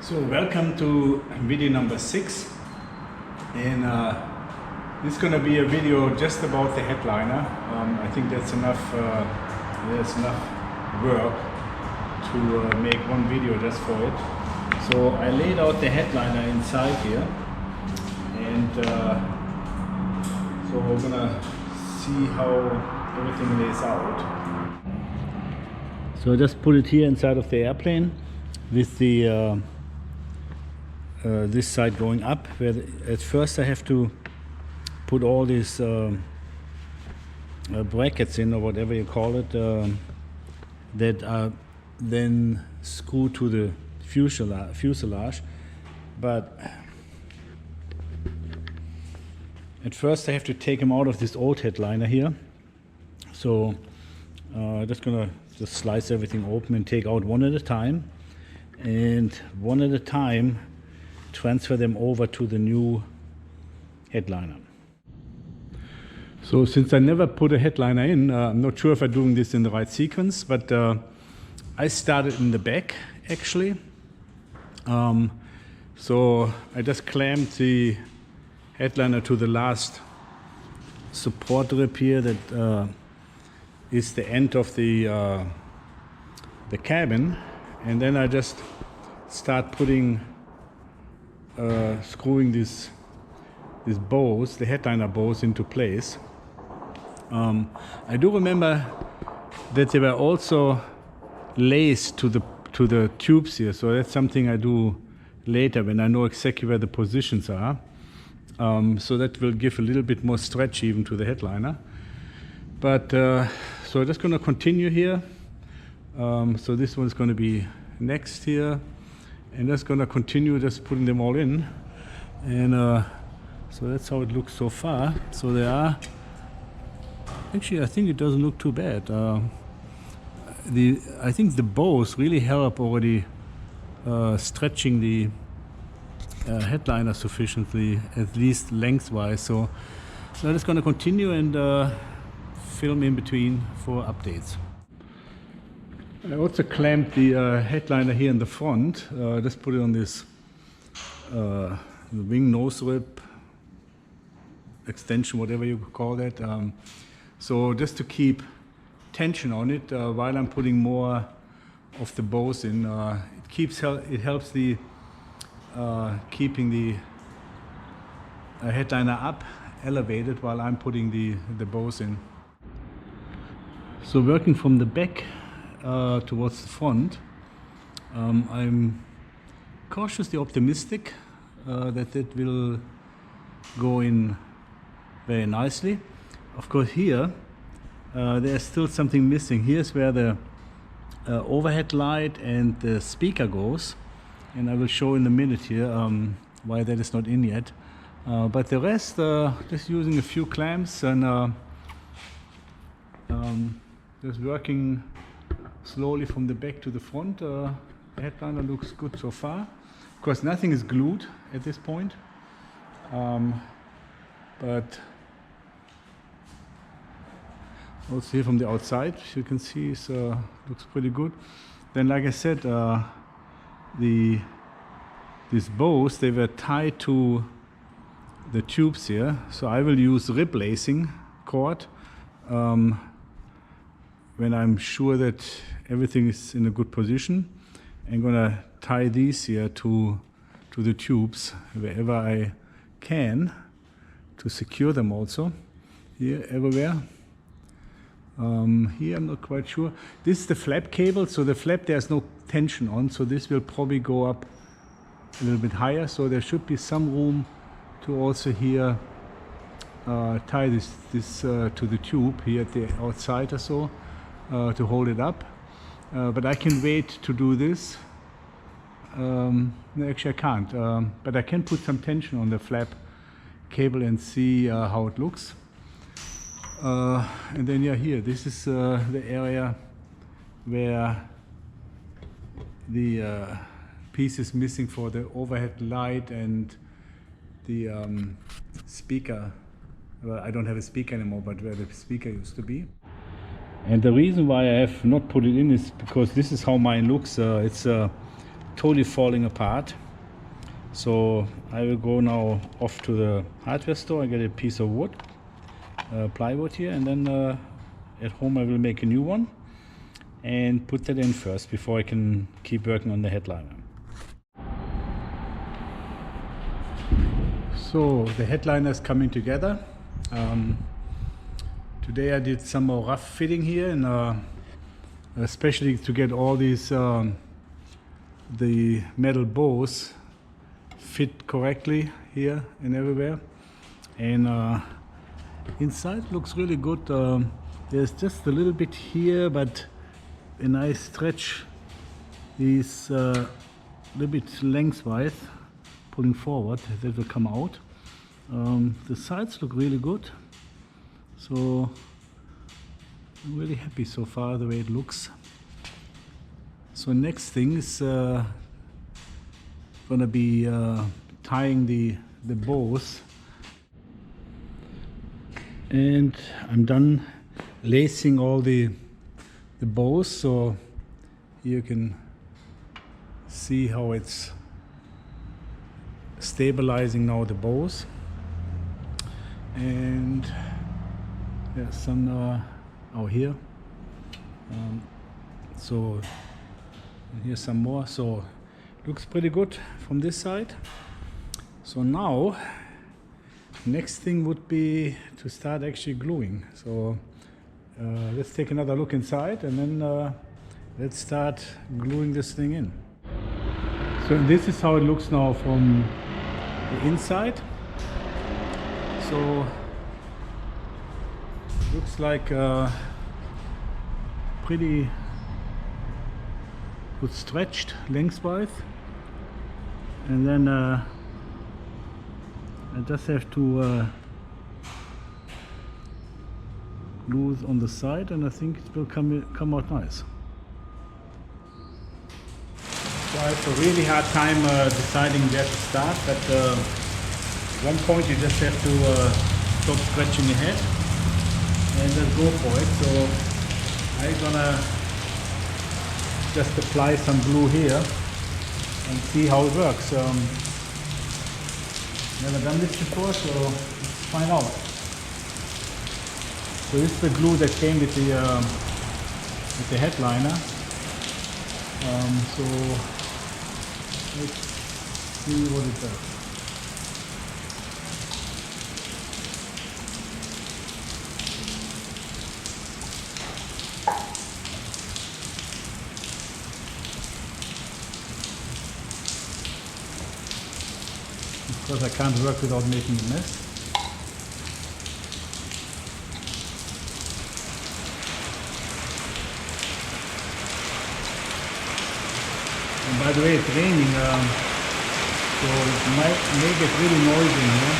So welcome to video number 6, and this is going to be a video just about the headliner. I think that's enough. There's enough work to make one video just for it. So I laid out the headliner inside here, and so we're gonna see how everything lays out. So I just put it here inside of the airplane with the this side going up, where at first I have to put all these brackets in, or whatever you call it, that are then screwed to the fuselage. But at first I have to take them out of this old headliner here. So just gonna slice everything open and take out one at a time, and one at a time transfer them over to the new headliner. So since I never put a headliner in, I'm not sure if I'm doing this in the right sequence, but I started in the back actually. So I just clamped the headliner to the last support rib here that is the end of the cabin, and then I just start putting screwing these bows, the headliner bows, into place. I do remember that they were also laced to the tubes here, so that's something I do later when I know exactly where the positions are. So that will give a little bit more stretch even to the headliner. But so I'm just going to continue here. So this one's going to be next here, and that's going to continue just putting them all in. And so that's how it looks so far. So they are actually, I think it doesn't look too bad. I think the bows really help already stretching the headliner sufficiently, at least lengthwise. So I'm just going to continue and film in between for updates. I also clamped the headliner here in the front. Just put it on this wing nose rib extension, whatever you call that. So just to keep tension on it while I'm putting more of the bows in. It helps the keeping the headliner up, elevated, while I'm putting the bows in. So working from the back towards the front, I'm cautiously optimistic that it will go in very nicely. Of course, here there's still something missing. Here's where the overhead light and the speaker goes, and I will show in a minute here why that is not in yet. But the rest, just using a few clamps and just working slowly from the back to the front. The headliner looks good so far. Of course, nothing is glued at this point, but also here from the outside, you can see it looks pretty good. Then, like I said, these bows, they were tied to the tubes here, so I will use rib lacing cord when I'm sure that everything is in a good position. I'm gonna tie these here to the tubes wherever I can to secure them also. Here, everywhere. Here I'm not quite sure. This is the flap cable, so the flap there's no tension on, so this will probably go up a little bit higher, so there should be some room to also here tie this to the tube here at the outside or so, to hold it up. But I can wait to do this. No, actually I can't, but I can put some tension on the flap cable and see how it looks. And then, yeah, here, this is the area where the piece is missing for the overhead light and the speaker. Well, I don't have a speaker anymore, but where the speaker used to be. And the reason why I have not put it in is because this is how mine looks. It's totally falling apart. So I will go now off to the hardware store and get a piece of wood, plywood here, and then at home I will make a new one and put that in first before I can keep working on the headliner. So the headliner is coming together. Today I did some more rough fitting here, and especially to get all these the metal bows fit correctly here and everywhere. And inside looks really good. There's just a little bit here, but a nice stretch is a little bit lengthwise, pulling forward. That will come out. The sides look really good. So I'm really happy so far the way it looks. So next thing is gonna be tying the bows, and I'm done lacing all the bows. So you can see how it's stabilizing now the bows, and there's some out here. So here's some more. So looks pretty good from this side. So now next thing would be to start actually gluing. So let's take another look inside, and then let's start gluing this thing in. So this is how it looks now from the inside. So looks like pretty good stretched lengthwise, and then I just have to glue it on the side, and I think it will come out nice. So I have a really hard time deciding where to start, but at one point you just have to stop scratching your head and just go for it. So I'm gonna just apply some glue here and see how it works. Never done this before, so let's find out. So this is the glue that came with the headliner. So let's see what it does. Of course, I can't work without making a mess. And by the way, it's raining, so it might make it really noisy here.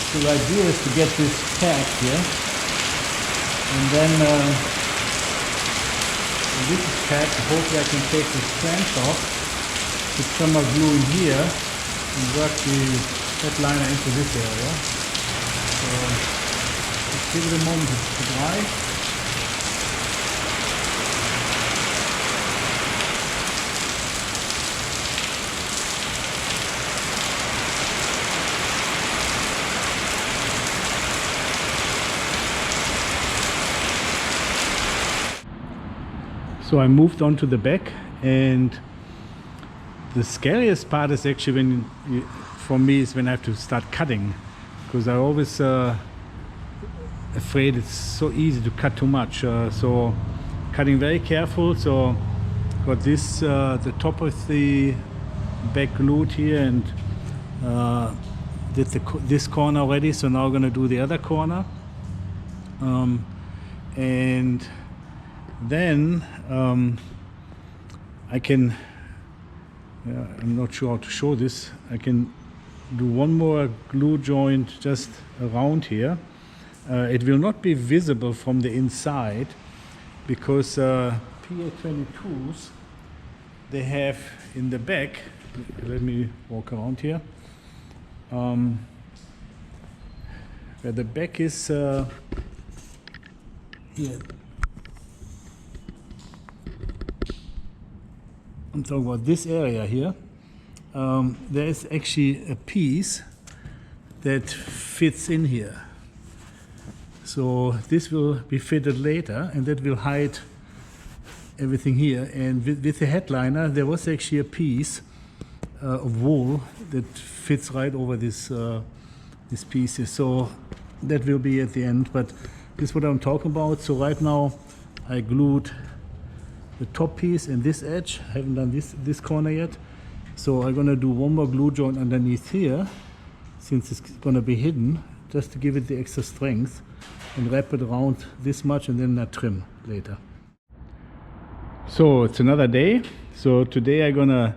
So the idea is to get this tagged here, and then when this is tagged, hopefully I can take the strands off, put some more glue in here, and work the headliner into this area. So let's give it a moment to dry. So I moved on to the back, and the scariest part is actually for me is when I have to start cutting, because I always afraid it's so easy to cut too much. So cutting very careful. So got this the top of the back glued here, and did this corner already. So now I'm gonna do the other corner, and then I can, I'm not sure how to show this, I can do one more glue joint just around here. It will not be visible from the inside because PA22s, they have in the back, let me walk around here, where the back is here. I'm talking about this area here. There is actually a piece that fits in here. So this will be fitted later, and that will hide everything here. And with the headliner, there was actually a piece of wool that fits right over this these pieces. So that will be at the end. But this is what I'm talking about. So right now, I glued the top piece and this edge. I haven't done this corner yet, so I'm gonna do one more glue joint underneath here, since it's gonna be hidden, just to give it the extra strength, and wrap it around this much, and then trim later. So it's another day. So today I'm gonna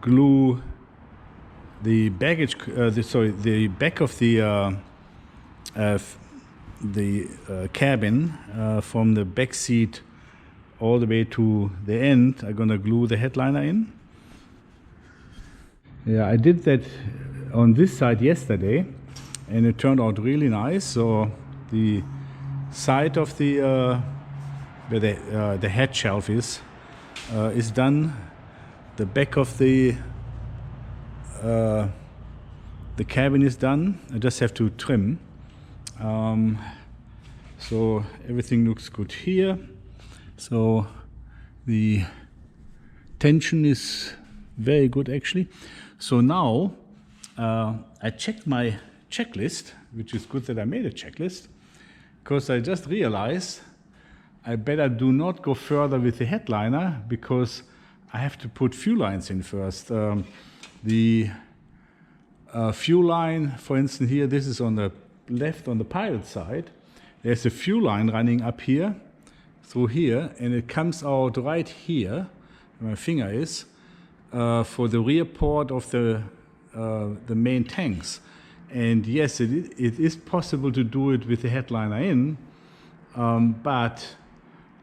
glue the baggage, the back of the cabin from the back seat all the way to the end. I'm gonna glue the headliner in. Yeah, I did that on this side yesterday, and it turned out really nice. So the side of the where the head shelf is done. The back of the cabin is done. I just have to trim. So everything looks good here. So the tension is very good actually. So now I checked my checklist, which is good that I made a checklist, because I just realized I better do not go further with the headliner, because I have to put fuel lines in first. The fuel line, for instance here, this is on the left on the pilot side. There's a fuel line running up here, through here, and it comes out right here, where my finger is, for the rear port of the main tanks. And yes, it is possible to do it with the headliner in, but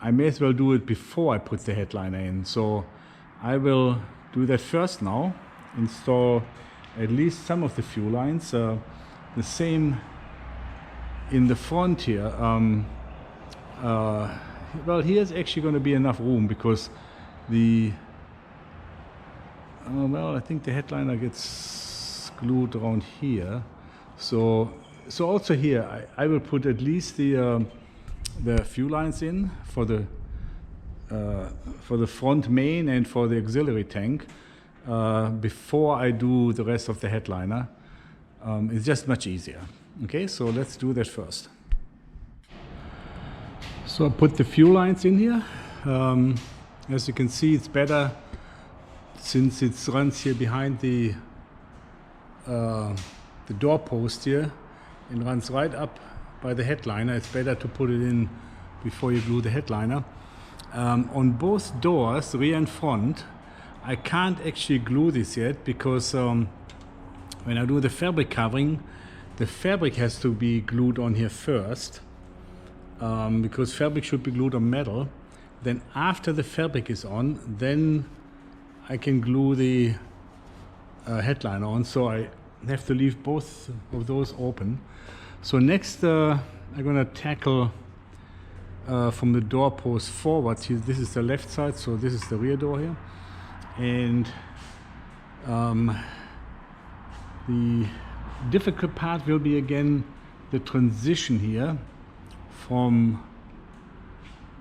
I may as well do it before I put the headliner in. So I will do that first now, install at least some of the fuel lines. The same in the front here. Well, here's actually going to be enough room, because the well, I think the headliner gets glued around here. So also here I will put at least the fuel lines in for the front main and for the auxiliary tank before I do the rest of the headliner. It's just much easier. Okay, so let's do that first. So I put the fuel lines in here. As you can see, it's better since it runs here behind the doorpost here and runs right up by the headliner. It's better to put it in before you glue the headliner. On both doors, rear and front, I can't actually glue this yet, because when I do the fabric covering, the fabric has to be glued on here first, because fabric should be glued on metal. Then after the fabric is on, then I can glue the headliner on. So I have to leave both of those open. So next I'm going to tackle from the door post forward. Here, this is the left side, so this is the rear door here. And the difficult part will be again the transition here from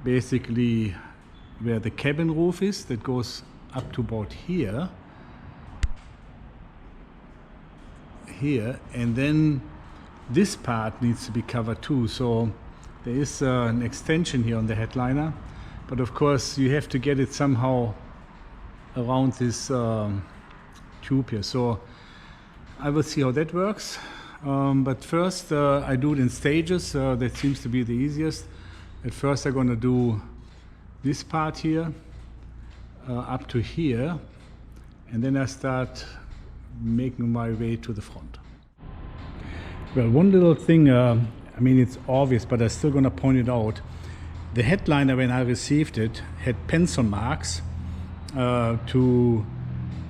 basically where the cabin roof is, that goes up to about here, and then this part needs to be covered too. So there is an extension here on the headliner, but of course you have to get it somehow around this tube here. So I will see how that works, but first I do it in stages. That seems to be the easiest. At first I'm going to do this part here up to here, and then I start making my way to the front. Well, one little thing, I mean it's obvious, but I'm still going to point it out. The headliner, when I received it, had pencil marks to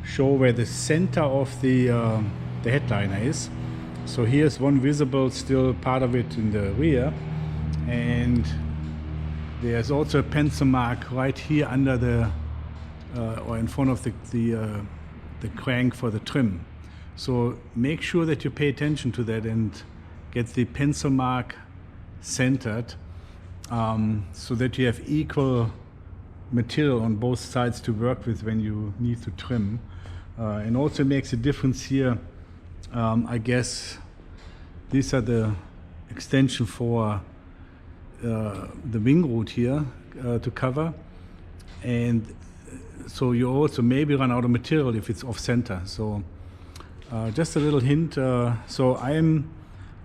show where the center of the headliner is. So here's one visible, still part of it in the rear, and there's also a pencil mark right here under the or in front of the crank for the trim. So make sure that you pay attention to that and get the pencil mark centered, so that you have equal material on both sides to work with when you need to trim. And also makes a difference here. I guess these are the extension for the wing root here to cover, and so you also maybe run out of material if it's off center. So just a little hint. So I'm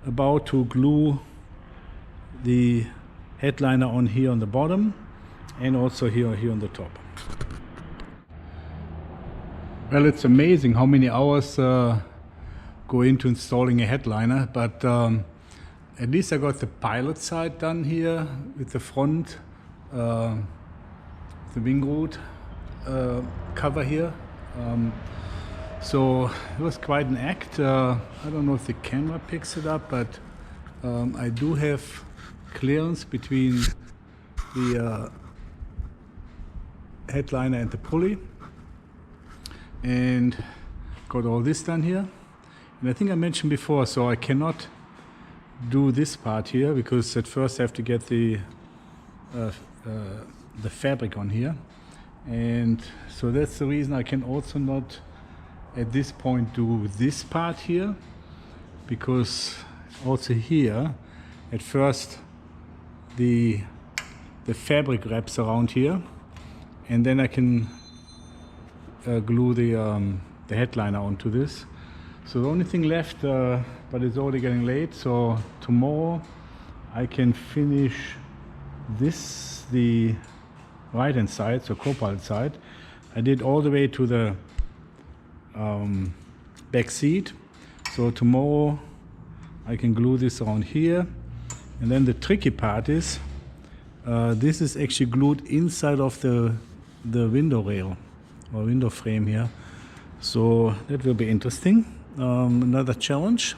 about to glue the headliner on here on the bottom, and also here on the top. Well, it's amazing how many hours go into installing a headliner, but at least I got the pilot side done here with the front, the wing root cover here. So it was quite an act. I don't know if the camera picks it up, but I do have clearance between the headliner and the pulley, and got all this done here. And I think I mentioned before, so I cannot do this part here because at first I have to get the fabric on here, and so that's the reason I can also not at this point do this part here, because also here at first the fabric wraps around here, and then I can glue the headliner onto this. So the only thing left, but it's already getting late, so tomorrow I can finish this, the right hand side, so co-pilot side. I did all the way to the back seat, so tomorrow I can glue this around here. And then the tricky part is this is actually glued inside of the window rail or window frame here, so that will be interesting. Another challenge,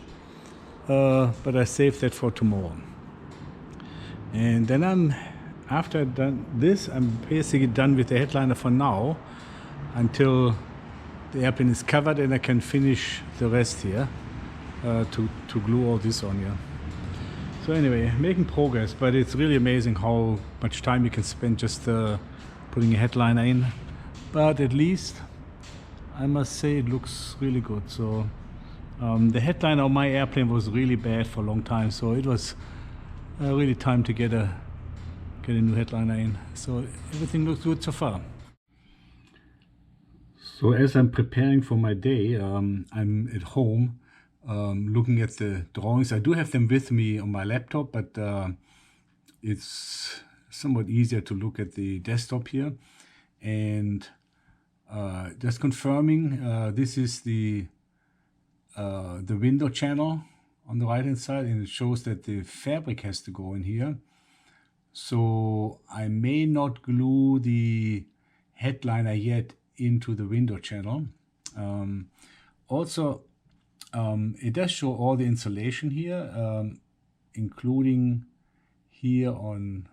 but I saved that for tomorrow. And then after I've done this, I'm basically done with the headliner for now, until the airplane is covered and I can finish the rest here to glue all this on here. So anyway, making progress, but it's really amazing how much time you can spend just putting a headliner in. But at least I must say it looks really good. So the headliner on my airplane was really bad for a long time, so it was really time to get a new headliner in. So everything looks good so far. So as I'm preparing for my day, I'm at home looking at the drawings. I do have them with me on my laptop, but it's somewhat easier to look at the desktop here. And just confirming, this is the window channel on the right hand side, and it shows that the fabric has to go in here. So I may not glue the headliner yet into the window channel. Also, it does show all the insulation here, including here on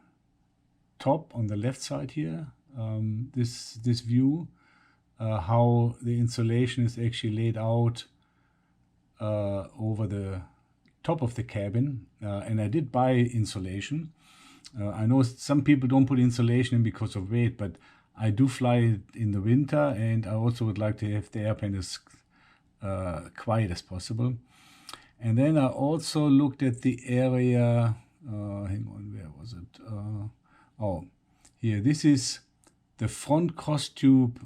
top on the left side here, this view, how the insulation is actually laid out over the top of the cabin. And I did buy insulation. I know some people don't put insulation in because of weight, but I do fly it in the winter, and I also would like to have the airplane as quiet as possible. And then I also looked at the area, hang on, where was it? Oh, here, this is the front cross tube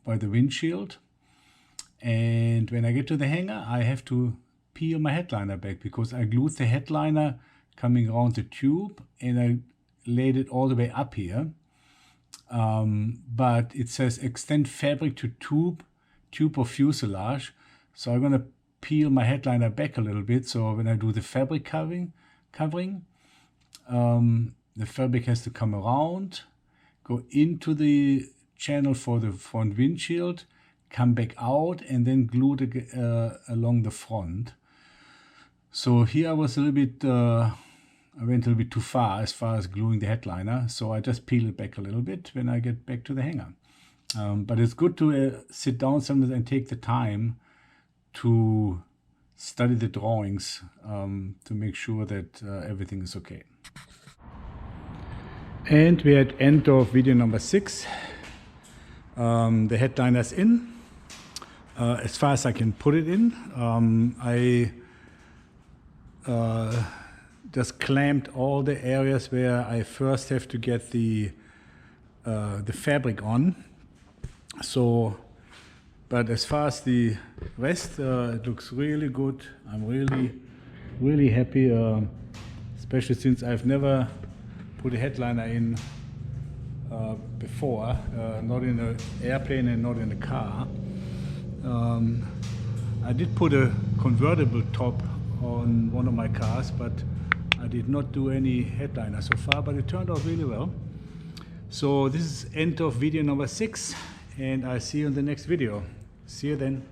by the windshield. And when I get to the hangar, I have to peel my headliner back because I glued the headliner coming around the tube and I laid it all the way up here. But it says extend fabric to tube or fuselage. So I'm going to peel my headliner back a little bit. So when I do the fabric covering, the fabric has to come around, go into the channel for the front windshield, come back out, and then glue it along the front. So here I was a little bit, I went a little bit too far as gluing the headliner. So I just peel it back a little bit when I get back to the hangar. But it's good to sit down sometimes and take the time to study the drawings to make sure that everything is okay. And we're at end of video number 6. The headliner's in. As far as I can put it in. I just clamped all the areas where I first have to get the fabric on. So, but as far as the rest, it looks really good. I'm really happy, especially since I've never put a headliner in before, not in an airplane and not in a car. I did put a convertible top on one of my cars, but I did not do any headliner so far, but it turned out really well. So this is end of video number 6, and I'll see you in the next video. See you then.